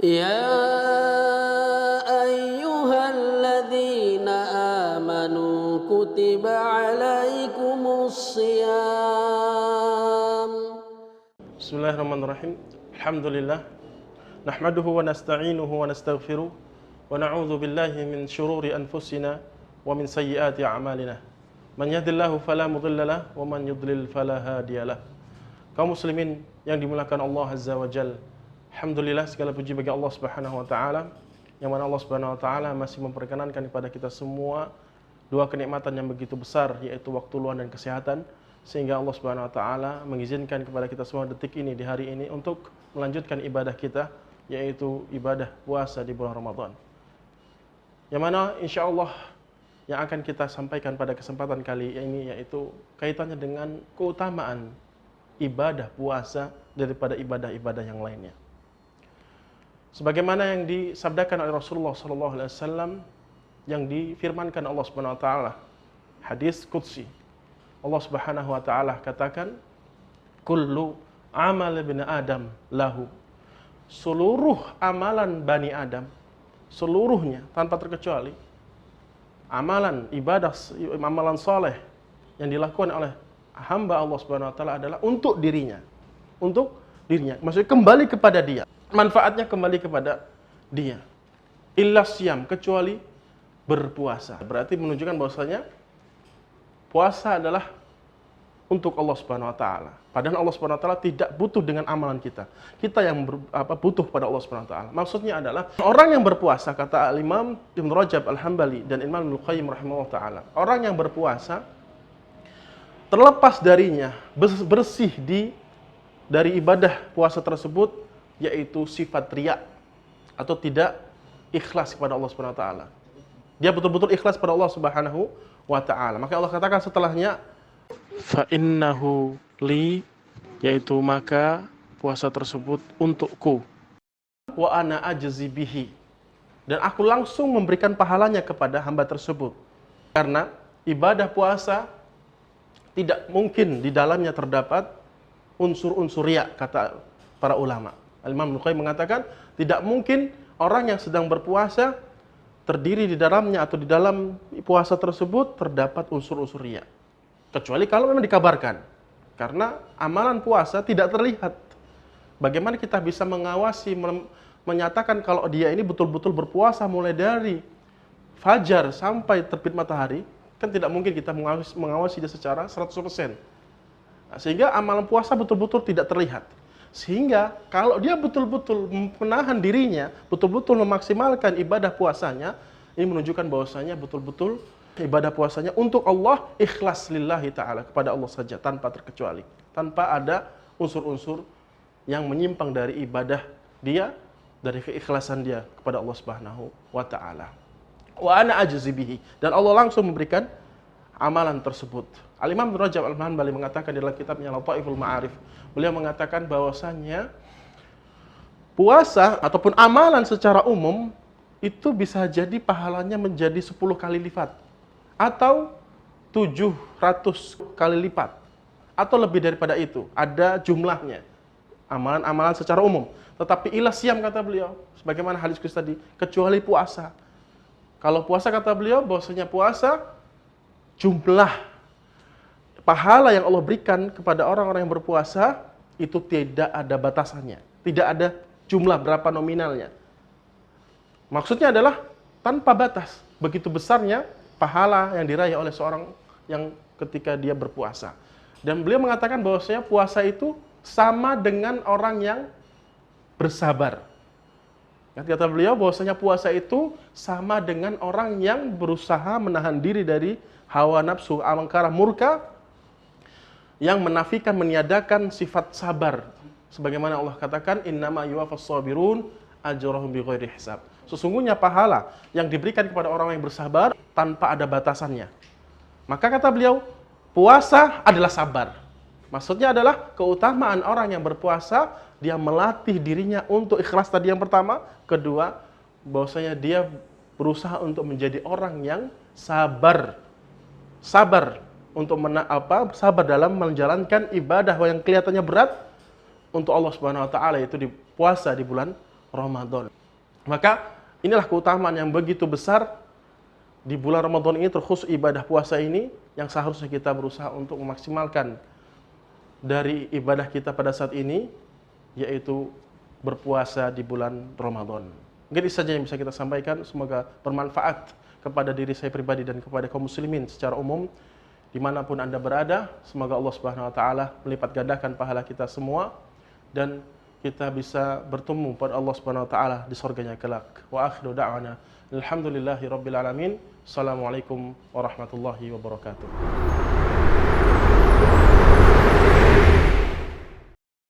يا أيها الذين آمنوا كتب عليكم الصيام. Bismillahirrahmanirrahim. Alhamdulillah. Nahmaduhu wa nasta'inuhu wa nastaghfiruh. Wa na'udzu billahi min syururi anfusina wa min sayyiati a'malina. Man yahdihillahu fala mudhillalah wa man yudlil fala hadiyalah. Kaum muslimin yang dimuliakan Allah Azza wa Jalla. Alhamdulillah, segala puji bagi Allah Subhanahu wa taala, yang mana Allah Subhanahu wa taala masih memperkenankan kepada kita semua dua kenikmatan yang begitu besar, yaitu waktu luang dan kesehatan, sehingga Allah Subhanahu wa taala mengizinkan kepada kita semua detik ini, di hari ini, untuk melanjutkan ibadah kita, yaitu ibadah puasa di bulan Ramadan. Yang mana insyaallah yang akan kita sampaikan pada kesempatan kali ini yaitu kaitannya dengan keutamaan ibadah puasa daripada ibadah-ibadah yang lainnya. Sebagaimana yang disabdakan oleh Rasulullah SAW, yang difirmankan Allah Subhanahu wa taala, hadis qudsi. Allah Subhanahu wa taala katakan, "Kullu amal ibni Adam lahu." Seluruh amalan Bani Adam, seluruhnya tanpa terkecuali, amalan ibadah, amalan soleh yang dilakukan oleh hamba Allah Subhanahu wa taala adalah untuk dirinya. Untuk dirinya, maksudnya kembali kepada dia. Manfaatnya kembali kepada dia. Illa siyam, kecuali berpuasa. Berarti menunjukkan bahwasanya puasa adalah untuk Allah Subhanahu wa taala. Padahal Allah Subhanahu wa taala tidak butuh dengan amalan kita. Kita yang butuh pada Allah Subhanahu wa taala. Maksudnya adalah orang yang berpuasa, kata Imam Ibnu Rajab Al-Hambali dan Imam Ibnu Qayyim rahimahullah taala, orang yang berpuasa terlepas darinya, bersih dari ibadah puasa tersebut, yaitu sifat riya atau tidak ikhlas kepada Allah Subhanahu wa taala. Dia betul-betul ikhlas pada Allah Subhanahu wa taala. Maka Allah katakan setelahnya, fa innahu li, yaitu maka puasa tersebut untukku, wa ana ajzi bihi, dan aku langsung memberikan pahalanya kepada hamba tersebut. Karena ibadah puasa tidak mungkin di dalamnya terdapat unsur-unsur riya, kata para ulama. Imam Ibnu Qayyim mengatakan tidak mungkin orang yang sedang berpuasa terdiri di dalamnya atau di dalam puasa tersebut terdapat unsur-unsur riya, kecuali kalau memang dikabarkan. Karena amalan puasa tidak terlihat. Bagaimana kita bisa mengawasi, menyatakan kalau dia ini betul-betul berpuasa mulai dari fajar sampai terbit matahari? Kan tidak mungkin kita mengawasi dia secara 100%. Nah, sehingga amalan puasa betul-betul tidak terlihat. Sehingga kalau dia betul-betul menahan dirinya, betul-betul memaksimalkan ibadah puasanya, ini menunjukkan bahwasanya betul-betul ibadah puasanya untuk Allah, ikhlas lillahi ta'ala, kepada Allah saja, tanpa terkecuali, tanpa ada unsur-unsur yang menyimpang dari ibadah dia, dari keikhlasan dia kepada Allah Subhanahu wa ta'ala. Wa ana ajzi bihi, dan Allah langsung memberikan amalan tersebut. Al-Imam Ibnu Rajab Al-Hambali mengatakan di dalam kitabnya Lataiful Ma'arif, beliau mengatakan bahwasanya puasa ataupun amalan secara umum itu bisa jadi pahalanya menjadi 10 kali lipat atau 700 kali lipat atau lebih daripada itu. Ada jumlahnya amalan-amalan secara umum. Tetapi ila siyam, kata beliau, sebagaimana hadis tadi, kecuali puasa. Kalau puasa, kata beliau, bahwasanya puasa jumlah pahala yang Allah berikan kepada orang-orang yang berpuasa itu tidak ada batasannya, tidak ada jumlah berapa nominalnya. Maksudnya adalah tanpa batas. Begitu besarnya pahala yang diraih oleh seorang yang ketika dia berpuasa. Dan beliau mengatakan bahwasanya puasa itu sama dengan orang yang bersabar. Kata beliau bahwasanya puasa itu sama dengan orang yang berusaha menahan diri dari hawa nafsu, amarah, murka, yang menafikan, meniadakan sifat sabar. Sebagaimana Allah katakan, innama yuwaffas sabirun ajrahum bighairi hisab. Sesungguhnya pahala yang diberikan kepada orang yang bersabar tanpa ada batasannya. Maka kata beliau, puasa adalah sabar. Maksudnya adalah keutamaan orang yang berpuasa, dia melatih dirinya untuk ikhlas tadi yang pertama. Kedua, bahwasanya dia berusaha untuk menjadi orang yang sabar. Sabar untuk sabar dalam menjalankan ibadah yang kelihatannya berat untuk Allah Subhanahu wa taala, yaitu di puasa di bulan Ramadan. Maka inilah keutamaan yang begitu besar di bulan Ramadan ini, terkhusus ibadah puasa ini, yang seharusnya kita berusaha untuk memaksimalkan dari ibadah kita pada saat ini, yaitu berpuasa di bulan Ramadan. Mungkin itu saja yang bisa kita sampaikan. Semoga bermanfaat kepada diri saya pribadi dan kepada kaum muslimin secara umum dimanapun Anda berada. Semoga Allah Subhanahu wa taala melipat gandakan pahala kita semua dan kita bisa bertemu pada Allah Subhanahu wa taala di surganya kelak. Wa akhiru da'wana alhamdulillahi rabbil alamin. Assalamualaikum warahmatullahi wabarakatuh.